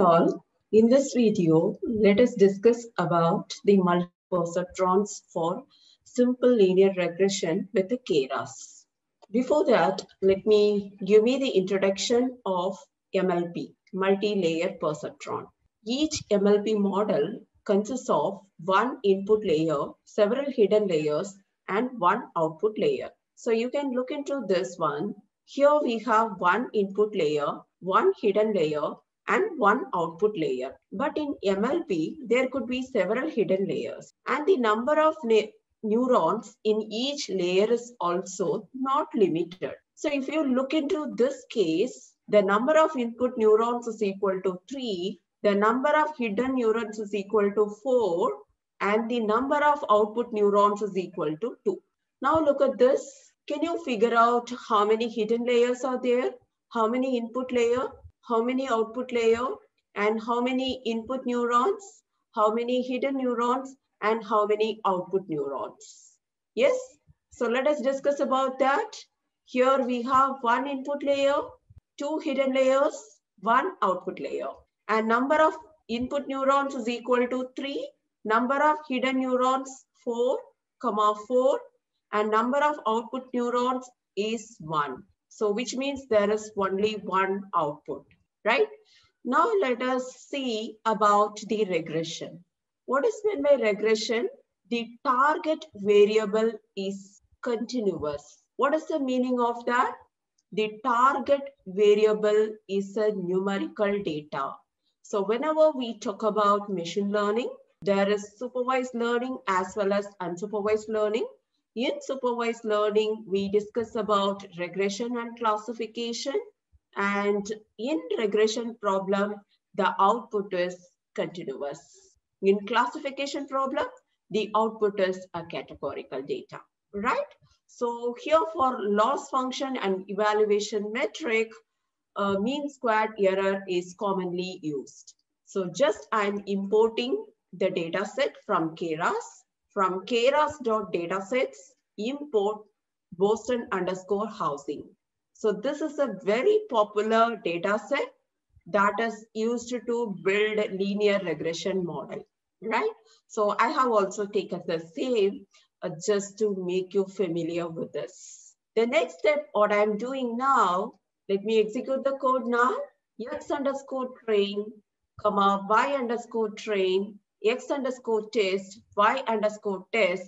all, in this video, let us discuss about the multi-perceptrons for simple linear regression with the Keras. Before that, let me give me the introduction of MLP, multi-layer perceptron. Each MLP model consists of one input layer, several hidden layers, and one output layer. So you can look into this one. Here we have one input layer, one hidden layer, and one output layer. But in MLP, there could be several hidden layers. And the number of neurons in each layer is also not limited. So if you look into this case, the number of input neurons is equal to 3, the number of hidden neurons is equal to 4, and the number of output neurons is equal to 2. Now look at this. Can you figure out how many hidden layers are there? How many input layer? How many output layer? And how many input neurons? How many hidden neurons? And how many output neurons? Yes? So let us discuss about that. Here we have one input layer, two hidden layers, one output layer. And number of input neurons is equal to 3. Number of hidden neurons 4, 4. And number of output neurons is 1. So which means there is only one output, right? Now let us see about the regression. What is meant by regression? The target variable is continuous. What is the meaning of that? The target variable is a numerical data. So whenever we talk about machine learning, there is supervised learning as well as unsupervised learning. In supervised learning, we discuss about regression and classification. And in regression problem, the output is continuous. In classification problem, the output is a categorical data, right? So here for loss function and evaluation metric, mean squared error is commonly used. So just I'm importing the data set from Keras. From Keras.datasets, import Boston _ housing. So this is a very popular data set that is used to build a linear regression model, right? So I have also taken the same just to make you familiar with this. The next step, what I'm doing now, let me execute the code now. X_train, Y_train, X_test, Y_test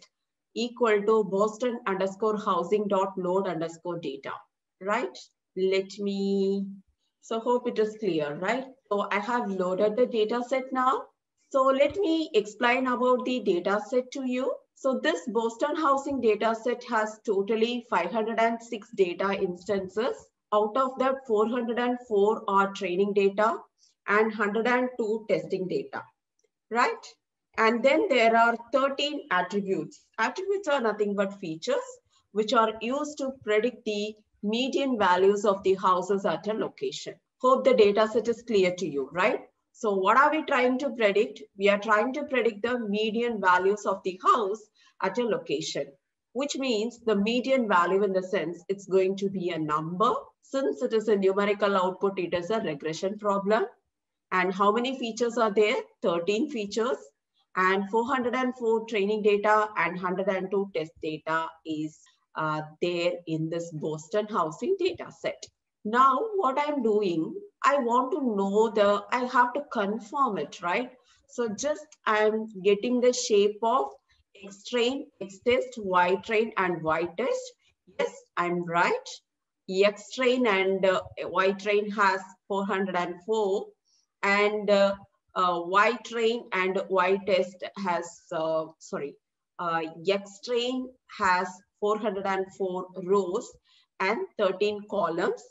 equal to Boston _ housing.load_data, right? Let me, so hope it is clear, right? So I have loaded the data set now. So let me explain about the data set to you. So this Boston housing data set has totally 506 data instances. Out of that, 404 are training data and 102 testing data, right? And then there are 13 attributes. Attributes are nothing but features which are used to predict the median values of the houses at a location. Hope the data set is clear to you, right? So what are we trying to predict? We are trying to predict the median values of the house at a location, which means the median value in the sense it's going to be a number. Since it is a numerical output, it is a regression problem. And how many features are there? 13 features. And 404 training data and 102 test data is there in this Boston housing data set. Now, what I'm doing, I want to know I have to confirm it, right? So just I'm getting the shape of X-train, X-test, Y-train, and Y-test. Yes, I'm right. X-train and Y-train has 404, and Y-train and Y-test has, X-train has 404 rows and 13 columns.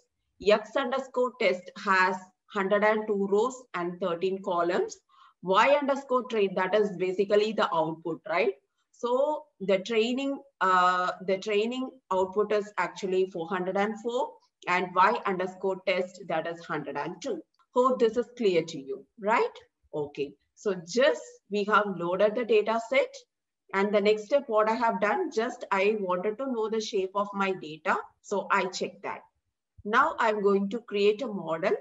X_test has 102 rows and 13 columns. Y_train, that is basically the output, right? So the training output is actually 404 and Y_test, that is 102. Hope this is clear to you, right? Okay, so just we have loaded the data set. And the next step, what I have done, just I wanted to know the shape of my data. So I checked that. Now I'm going to create a model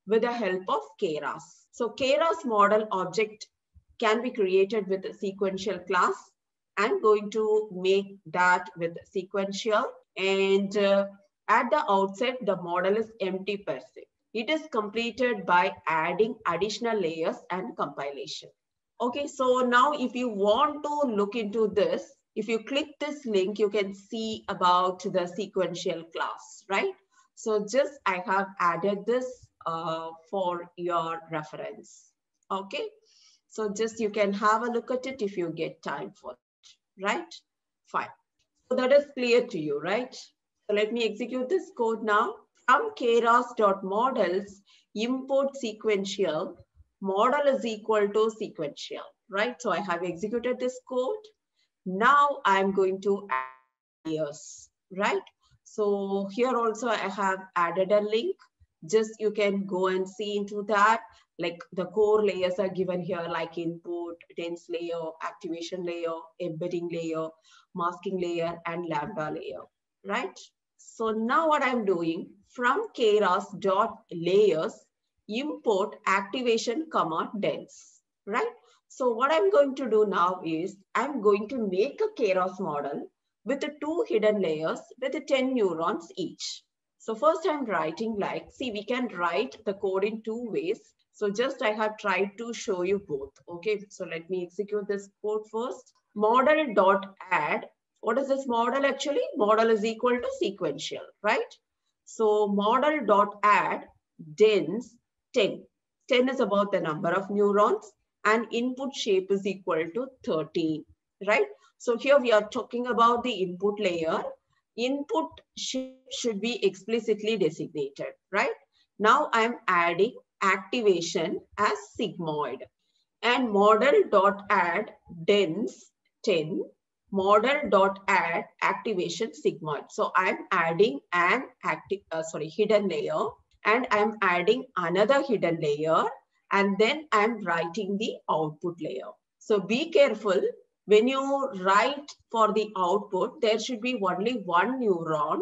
with the help of Keras. So Keras model object can be created with a sequential class. I'm going to make that with sequential, and at the outset, the model is empty per se. It is completed by adding additional layers and compilation. Okay, so now if you want to look into this, if you click this link, you can see about the sequential class, right? So just I have added this for your reference. Okay, so just you can have a look at it if you get time for it, right? Fine. So that is clear to you, right? So let me execute this code now. From keras.models, import sequential, model is equal to sequential, right? So I have executed this code. Now I'm going to add layers, right? So here also I have added a link. Just you can go and see into that. Like the core layers are given here, like input, dense layer, activation layer, embedding layer, masking layer, and lambda layer, right? So now what I'm doing, from keras.layers, import activation comma dense, right? So what I'm going to do now is I'm going to make a Keras model with the 2 hidden layers with the 10 neurons each. So first I'm writing like, see, we can write the code in 2 ways. So just I have tried to show you both. Okay, so let me execute this code first. Model.add. What is this model actually? Model is equal to sequential, right? So model.add dense 10. 10 is about the number of neurons, and input shape is equal to 13, right? So here we are talking about the input layer. Input shape should be explicitly designated, right? Now I'm adding activation as sigmoid, and model.add dense 10, model.add activation sigmoid. So I'm adding an hidden layer, and I'm adding another hidden layer, and then I'm writing the output layer. So be careful when you write for the output, there should be only one neuron,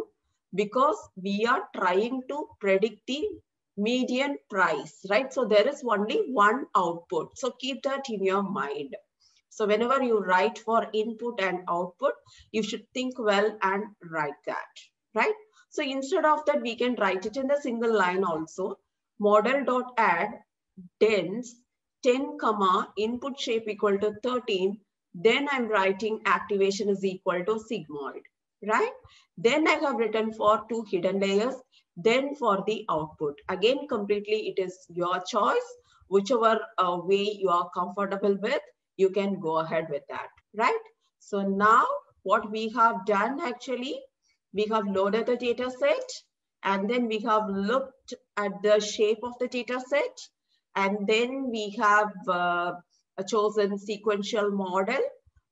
because we are trying to predict the median price, right? So there is only one output. So keep that in your mind. So whenever you write for input and output, you should think well and write that, right? So instead of that, we can write it in the single line also. Model.add dense 10 comma input shape equal to 13. Then I'm writing activation is equal to sigmoid, right? Then I have written for 2 hidden layers. Then for the output, again, completely it is your choice. Whichever way you are comfortable with, you can go ahead with that, right? So now what we have done actually, we have loaded the data set, and then we have looked at the shape of the data set, and then we have chosen sequential model.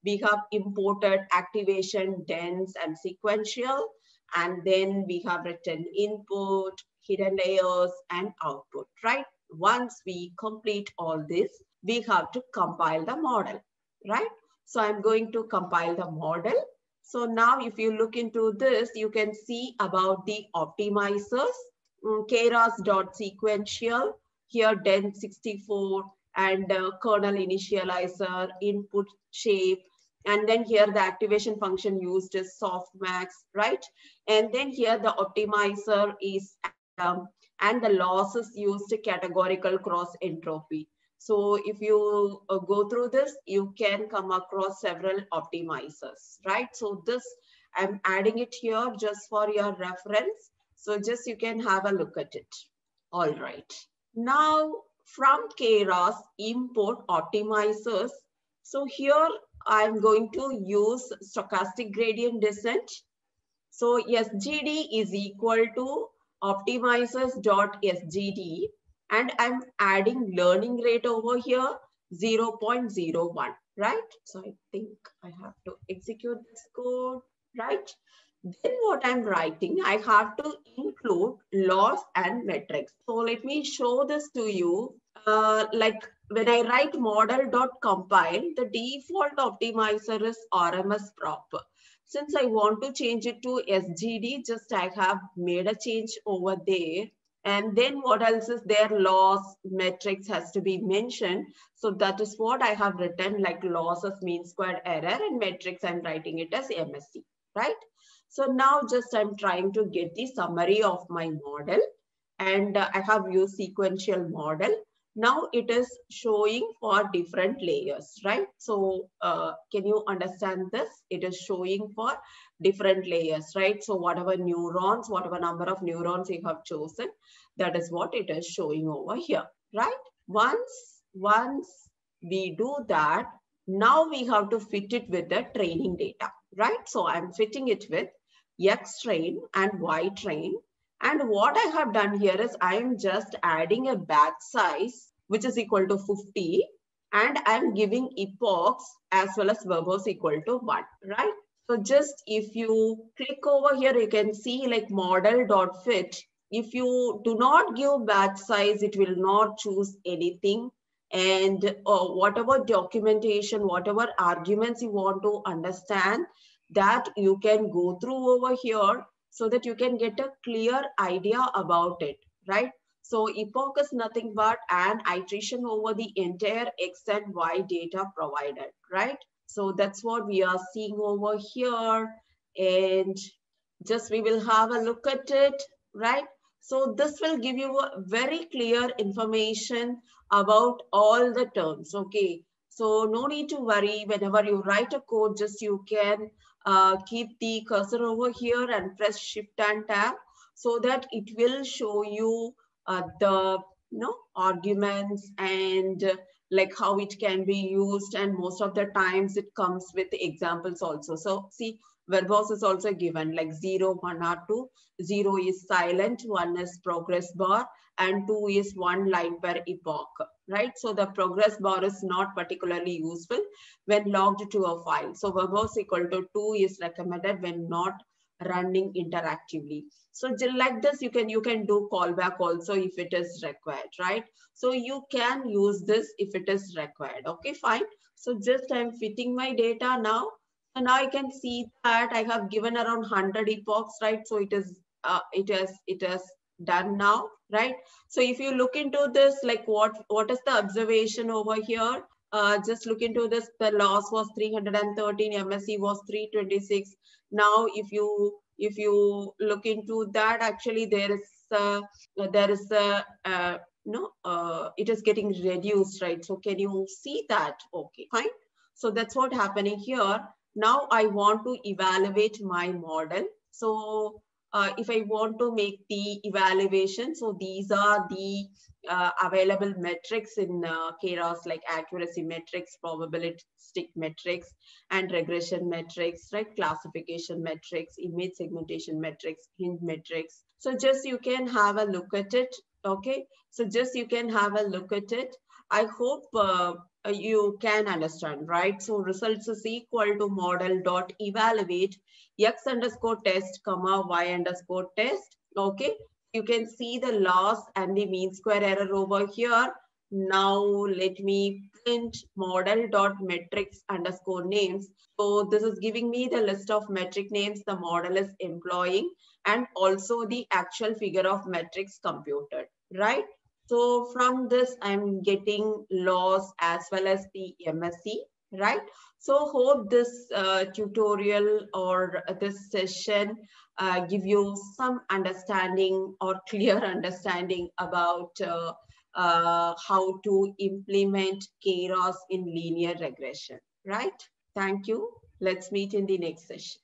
We have imported activation, dense, and sequential. And then we have written input, hidden layers, and output, right? Once we complete all this, we have to compile the model, right? So I'm going to compile the model. So now if you look into this, you can see about the optimizers, keras.sequential, here dense 64, and kernel initializer, input shape, and then here the activation function used is softmax, right? And then here the optimizer is and the losses used categorical cross entropy. So if you go through this, you can come across several optimizers, right? So this, I'm adding it here just for your reference. So just you can have a look at it. All right. Now from Keras, import optimizers. So here I'm going to use stochastic gradient descent. So SGD is equal to optimizers.sgd, and I'm adding learning rate over here 0.01, right? So I think I have to execute this code, right? Then what I'm writing, I have to include loss and metrics. So let me show this to you. Like when I write model.compile, the default optimizer is RMS prop. Since I want to change it to SGD, just I have made a change over there. And then what else is there? Loss metrics has to be mentioned. So that is what I have written, like losses, mean square error, and metrics I'm writing it as MSE, right? So now just I'm trying to get the summary of my model, and I have used sequential model. Now it is showing for different layers, right? So can you understand this? It is showing for different layers, right? So whatever neurons, whatever number of neurons you have chosen, that is what it is showing over here, right? Once we do that, now we have to fit it with the training data, right? So I'm fitting it with X train and Y train. And what I have done here is I am just adding a batch size, which is equal to 50. And I'm giving epochs as well as verbose equal to 1, right? So just if you click over here, you can see like model.fit. If you do not give batch size, it will not choose anything. And whatever documentation, whatever arguments you want to understand, that you can go through over here so that you can get a clear idea about it, right? So epoch is nothing but an iteration over the entire X and Y data provided, right? So that's what we are seeing over here. And just we will have a look at it, right? So this will give you a very clear information about all the terms, okay? So no need to worry. Whenever you write a code, just you can keep the cursor over here and press Shift and Tab so that it will show you the arguments and like how it can be used. And most of the times it comes with examples also. So see, verbose is also given like 0, 1 or 2. 0 is silent, 1 is progress bar, and 2 is 1 line per epoch, right? So the progress bar is not particularly useful when logged to a file. So verbose equal to 2 is recommended when not running interactively. So like this, you can do callback also if it is required, right? So you can use this if it is required. Okay, fine. So just I'm fitting my data now. So now I can see that I have given around 100 epochs, right? So it is done now, right? So if you look into this, like what is the observation over here? Just look into this. The loss was 313, MSE was 326. Now if you look into that, actually there is it is getting reduced, right? So can you see that? Okay, fine. So that's what happening here. Now I want to evaluate my model. So if I want to make the evaluation, so these are the available metrics in Keras, like accuracy metrics, probabilistic metrics, and regression metrics, right? Classification metrics, image segmentation metrics, hint metrics. So just you can have a look at it. Okay, so just you can have a look at it. I hope you can understand, right? So results is equal to model dot evaluate X underscore test comma Y underscore test. Okay, you can see the loss and the mean square error over here. Now let me print model dot metrics underscore names. So this is giving me the list of metric names the model is employing and also the actual figure of metrics computed, right? So from this, I'm getting loss as well as the MSE, right? So hope this tutorial or this session give you some understanding or clear understanding about how to implement Keras in linear regression, right? Thank you. Let's meet in the next session.